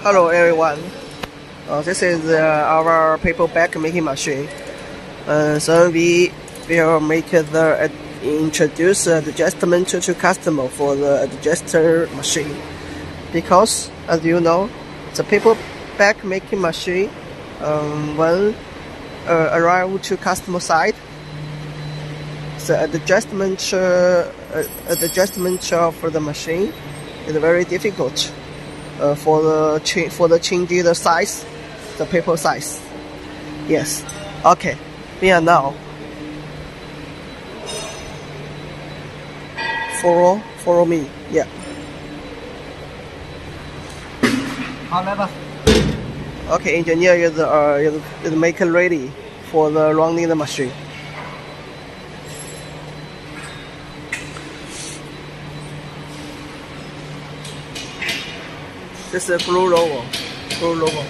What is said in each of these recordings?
Hello everyone. This is our paper bag making machine. So we will make the introduce adjustment to customer for the adjuster machine. Because as you know, the paper bag making machine when arrive to customer side, the adjustment of the machine is very difficult. For the changing the size, the paper size. Yes. Okay. We are now. Follow me. Yeah. 好，来吧。 Okay. Engineer is make ready for the running the machine. This is blue logo. Blue logo.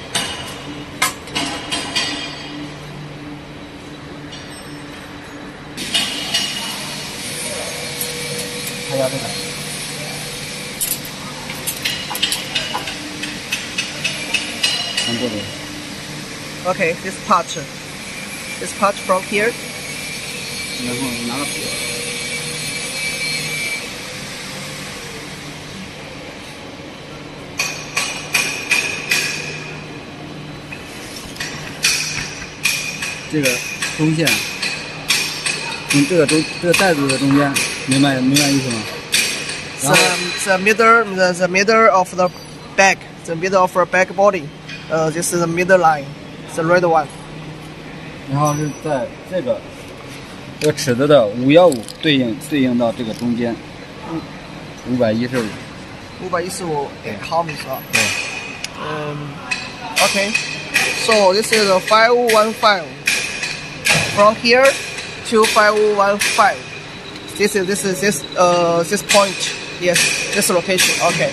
还要这个。从这里。 Okay. This part from here. 然后拿个笔。 这个中线，从这个带子的中间，明白意思吗？ The middle of the bag, the middle of the bag body. This is the middle line, the red one. 然后是在这个尺子的515对应到这个中间，515。515毫米是吧？对。Okay. So this is a 5015. From here to 5015. This point. Yes, this location. Okay.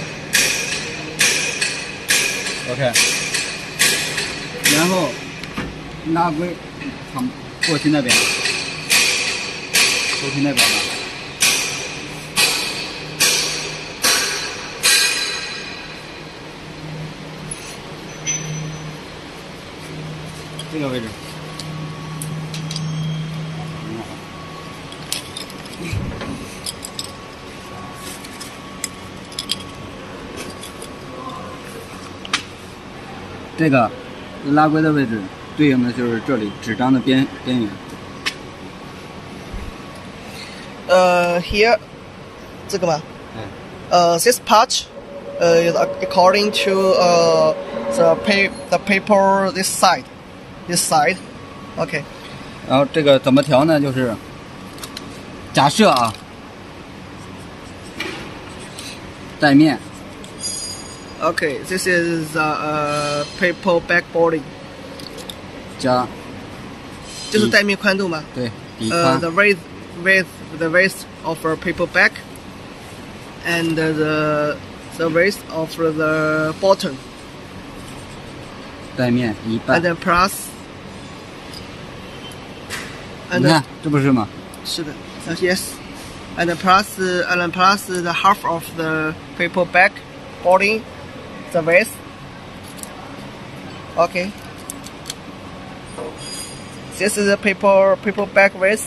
OK。然后拉归过去那边，过去那边吧。这个位置。 这个拉归的位置对应的就是这里纸张的边缘。Here, 这个吗？This part, is according to the paper this side. Okay. 然后这个怎么调呢？就是假设啊，带面。 Okay, this is paper bag body. 加，就是带面宽度吗？对，底宽。 The width of a paper bag, and the width of the bottom. 带面一半。 And then plus. 你看，这不是吗？是的 yes. And then plus the half of the paper bag body. The width. Okay. This is the paper bag width,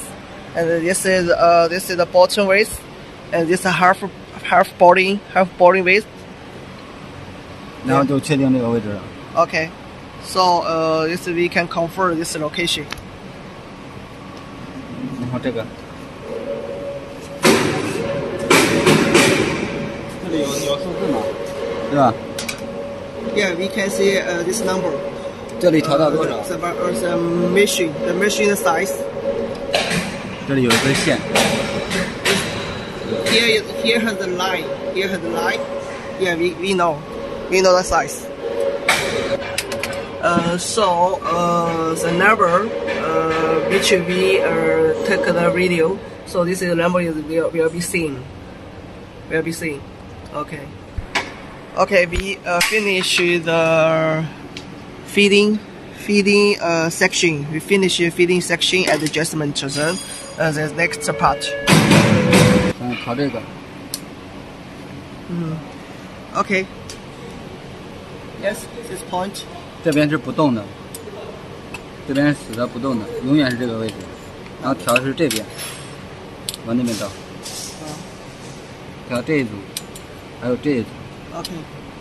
and this is the bottom width, and this is half body width. 然后就确定这个位置了。 Okay. So this we can confirm this location. 然后这个，这里有数字吗？对吧？ Yeah, we can see this number. 这里调到多少？ The machine size. 这里有一根线。 Here has the line. Here has the line. Yeah, we know the size. So the number which we take the video. So this is the number will be seen. Will be seen. Okay. Okay, we finish the feeding section. We finish the feeding section at adjustment zone. The next part. 调这个。Okay. Yes, this point. 这边是不动的，这边是死的不动的，永远是这个位置。然后调是这边，往那边倒，调这一组，还有这一组。Okay.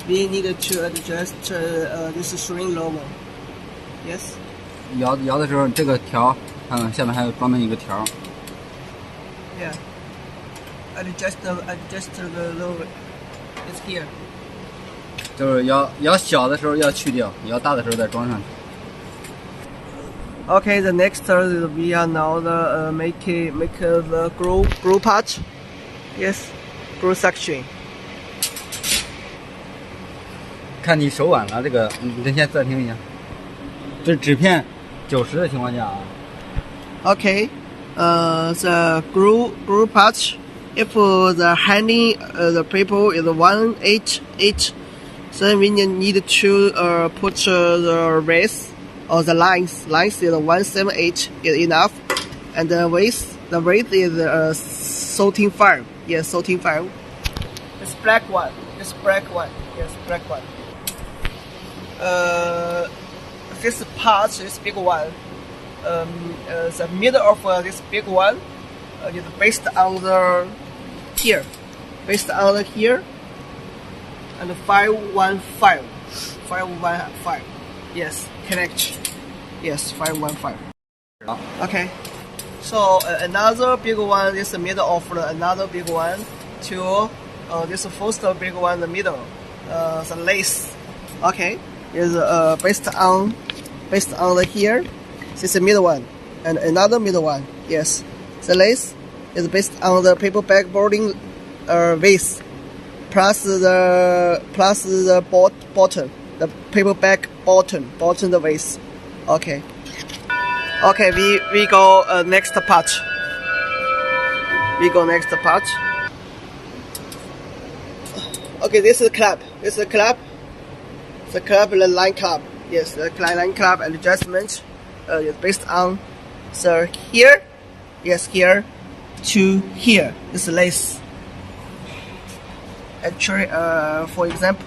We need to adjust this string level. Yes. 摇的时候，这个条，看看下面还有专门一个条。Yeah. Adjust the level. It's here. 就是摇小的时候要去掉，摇大的时候再装上去。Okay, the next is we are now make the groove part. Yes, groove section. 看你手晚了，这个你先暂停一下。这是纸片90的情况下啊。Okay, the groove part. If the handing the paper is 188, then we need to put the race or the lines. Lines is 178 is enough, and the weight is 13.5. Yes, 13.5. It's black one. It's black one. Yes, black one. This part is big one. The middle of this big one is based on the here, based on the here, and 515. Yes, connect. Yes, 515. Okay. So another big one is the middle of another big one to this first big one in the middle. The lace. Okay. Is based on the here. This is the middle one and another middle one. Yes. The lace is based on the paper bag boarding waist plus the bottom, the paper bag bottom the waist. Okay. Okay, we go next part. We go next part. Okay, this is clap. This is clap. The clap, the line clap. Yes, the line clap and adjustment is based on the here. Yes, here to here. This lace. Actually, for example,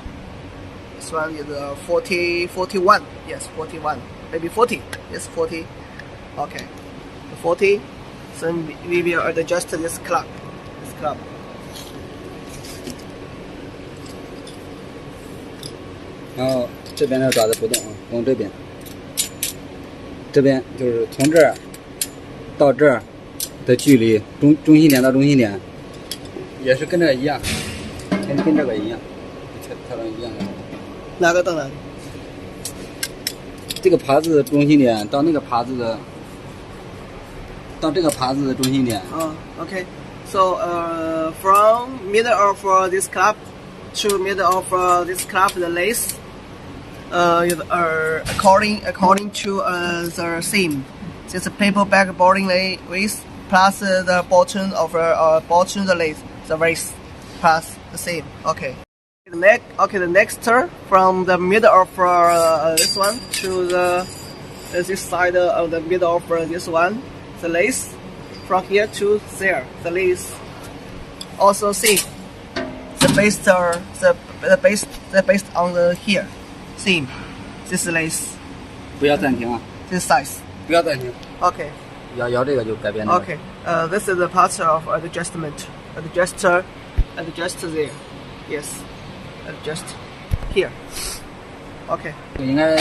this one is 41. Yes, 41. Maybe 40. Yes, 40. Okay, 40. So we will adjust this clap. This clap. 然后这边的爪子不动啊，往这边。这边就是从这儿到这儿的距离，中心点到中心点，也是跟这个一样，跟这个一样，调成一样的。哪个到哪里？这个耙子的中心点到那个耙子的，到这个耙子的中心点。Okay. So from middle of this clap to middle of this clap, the lace according to the seam. It's a paper bag boarding waist plus the bottom of bottom the lace, the waist plus the seam. Okay. The next from the middle of this one to this side of the middle of this one, the lace from here to there, the lace. Also see the base on the here seam. This lace. 不要暂停啊！ This size. 不要暂停。 Okay. 摇这个就改变了。Okay. This is the part of adjustment. Adjust there. Yes. Adjust here. Okay. 应该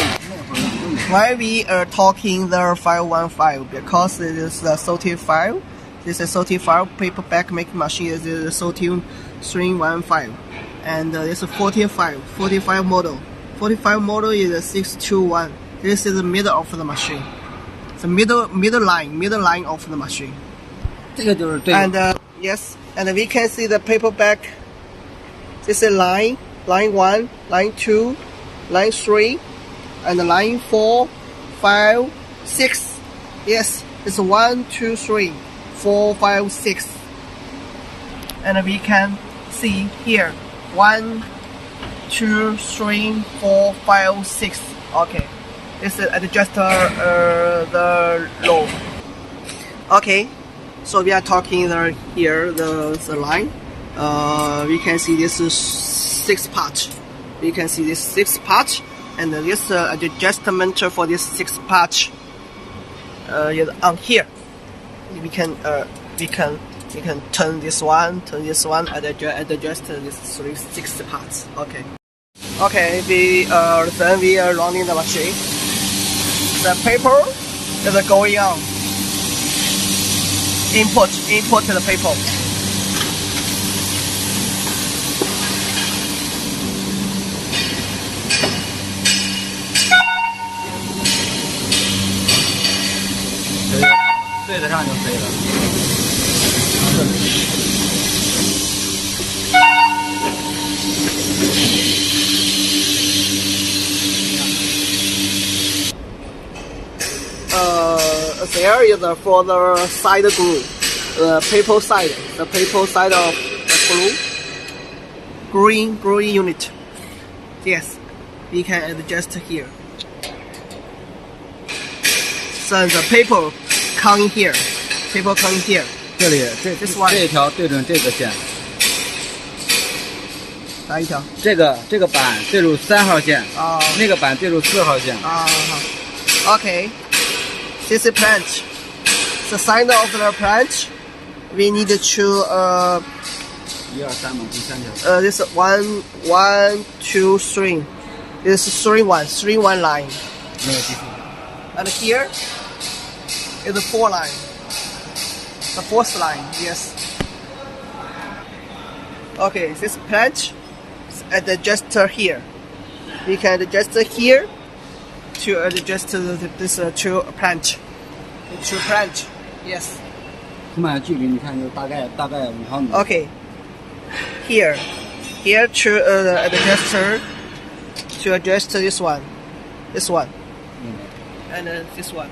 Why we are talking the 515? Because it is the 35. This is 35 paper bag making machine. Is the 315, and this is 45. 45 model. 45 model is a 621. This is the middle of the machine. The middle line of the machine. 这个就是对。 And yes, and we can see the paper bag. This is line 1, line 2, line 3, and line 4, 5, 6. Yes, it's 1, 2, 3, 4, 5, 6. And we can see here 1, 2, 3, 4, 5, 6. Okay, this is adjuster the low. Okay, so we are talking here the line. We can see this is 6 part. you can see this 6 patch, and this adjustment for this 6 patch is on here. We can turn this one, and adjust this 6 parts. Okay. Okay, then we are running the machine. The paper is going on. Input the paper.对得上就可以了。There is for the side glue, the paper side of the glue, glue unit. Yes, we can adjust here. So the paper coming here,这里 This one. 这一条对准这个线，哪一条？这个板对准3号线，那个板对准4号线。Okay. This is branch. The side of the branch, we need to 1、2、3嘛，第3条。this 1, 2, 3. This is 3 1 line. 没有记住。And here is the 4 line. The 4th line, yes. Okay, this branch is adjust here. We can adjust here to adjust this two branch. Yes. 充满距离，你看就大概5毫米。Okay. Here to adjuster to adjust this one, and this one.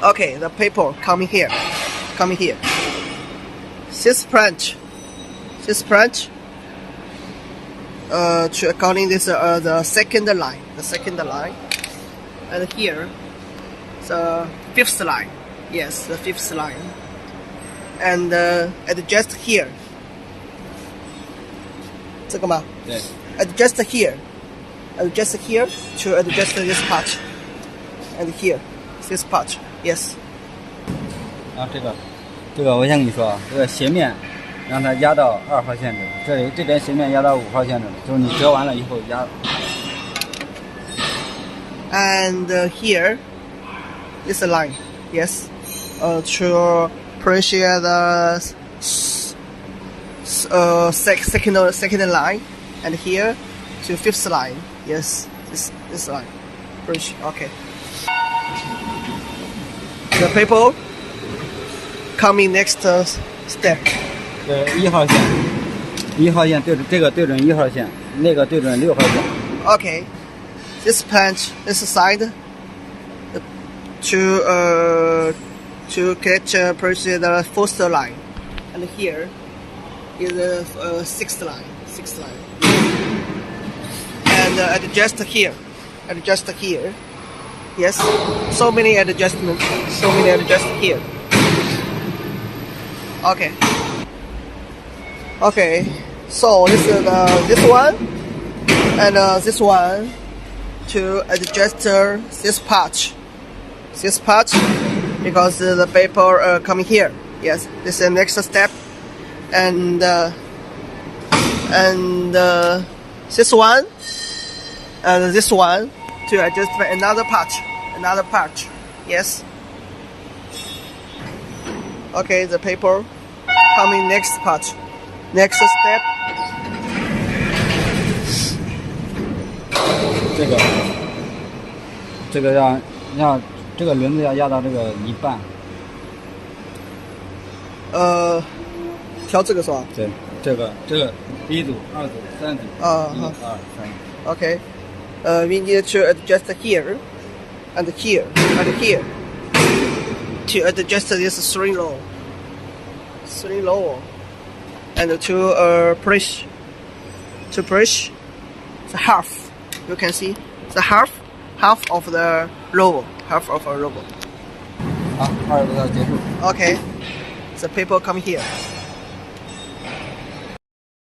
Okay, the paper coming here. This branch. To according this the second line, and here the 5th line. Yes, the 5th line, and adjust here. 这个吗？对。Adjust here to adjust this part, and here this part. Yes. 啊，这个我先跟你说啊，这个斜面让它压到2号线这里，这边斜面压到5号线这里，就是你折完了以后压。And here is a line. Yes. To press the second line, and here to 5th line. Yes, this line. Press. Okay. The paper coming next step. 1号线对准这个对准1号线，那个对准6号线。Okay. This branch, this side, to press the 4th line, and here is the 6th line, and adjust here. Yes, so many adjustments here. Okay. So this is this one and this one to adjust this patch. Because the paper coming here. Yes, this is the next step, and this one and this one to adjust another patch. Yes. Okay, the paper coming next patch. Next step. 这个让这个轮子要压到这个一半。调这个是吧？对，这个第一组、2组、3组。1、2、3。Okay. We need to adjust here, and here, to adjust this 3 row, and to push the half. You can see the half of the row. 好，20个结束。 Okay, the paper come here.